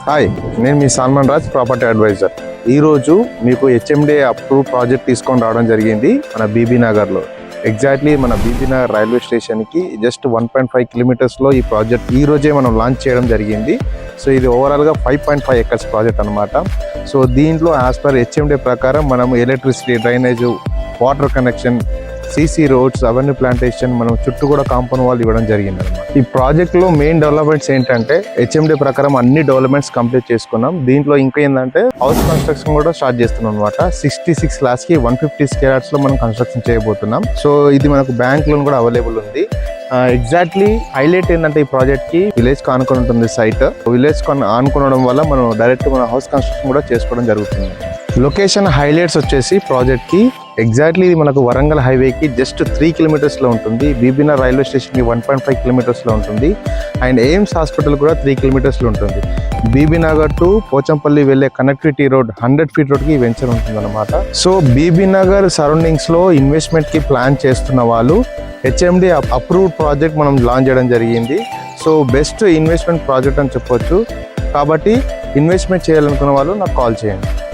Hi, నేను మీ Salman Raj, property advisor. ఈరోజు మీకు హెచ్ఎండి అప్రూవ్ ప్రాజెక్ట్ తీసుకొని రావడం జరిగింది మన బీబీ నగర్లో. ఎగ్జాక్ట్లీ మన బీబీ నగర్ రైల్వే స్టేషన్కి జస్ట్ 1.5 కిలోమీటర్స్లో ఈ ప్రాజెక్ట్ ఈ రోజే మనం లాంచ్ చేయడం జరిగింది. సో ఇది ఓవరాల్గా 5.5 ఎకర్స్ ప్రాజెక్ట్ అనమాట. సో దీంట్లో యాజ్ పర్ హెచ్ఎండి ప్రకారం మనం electricity, drainage, water connection, CC roads, అవన్నీ ప్లాంటేషన్, మనం చుట్టూ కూడా కాంపౌండ్ వాల్ ఇవ్వడం జరిగింది అనమాట. ఈ ప్రాజెక్ట్లో మెయిన్ డెవలప్మెంట్స్ ఏంటంటే హెచ్ఎండి ప్రకారం అన్ని డెవలప్మెంట్స్ కంప్లీట్ చేసుకున్నాం. దీంట్లో ఇంకా ఏంటంటే హౌస్ కన్స్ట్రక్షన్ కూడా స్టార్ట్ చేస్తున్నాం అనమాట. 66 lakhs కి 150 square yards లో మనం కన్స్ట్రక్షన్ చేయబోతున్నాం. సో ఇది మనకు బ్యాంక్ లోన్ కూడా అవైలబుల్ ఉంది. ఎగ్జాక్ట్లీ హైలైట్ ఏంటంటే ఈ ప్రాజెక్ట్ కి విలేజ్ కి ఆనుకొని ఉంటుంది సైట్. విలేజ్ ఆనుకోవడం వల్ల మనం డైరెక్ట్ మన హౌస్ కన్స్ట్రక్షన్ కూడా చేసుకోవడం జరుగుతుంది. లొకేషన్ హైలైట్స్ వచ్చేసి ప్రాజెక్ట్ కి ఎగ్జాక్ట్లీ ఇది మనకు వరంగల్ హైవేకి జస్ట్ 3 kilometers ఉంటుంది. బీబీనగర్ రైల్వే స్టేషన్కి 1.5 kilometers ఉంటుంది. అండ్ ఎయిమ్స్ హాస్పిటల్ కూడా 3 kilometers ఉంటుంది. బీబీనగర్ టు పోచంపల్లి వెళ్ళే కనెక్టివిటీ రోడ్ 100 feet రోడ్కి వెంచర్ ఉంటుంది అనమాట. సో బీబీనగర్ సరౌండింగ్స్లో ఇన్వెస్ట్మెంట్కి ప్లాన్ చేస్తున్న వాళ్ళు హెచ్ఎండి అప్రూవ్డ్ ప్రాజెక్ట్ మనం లాంచ్ చేయడం జరిగింది. సో బెస్ట్ ఇన్వెస్ట్మెంట్ ప్రాజెక్ట్ అని చెప్పొచ్చు. కాబట్టి ఇన్వెస్ట్మెంట్ చేయాలనుకున్న వాళ్ళు నాకు కాల్ చేయండి.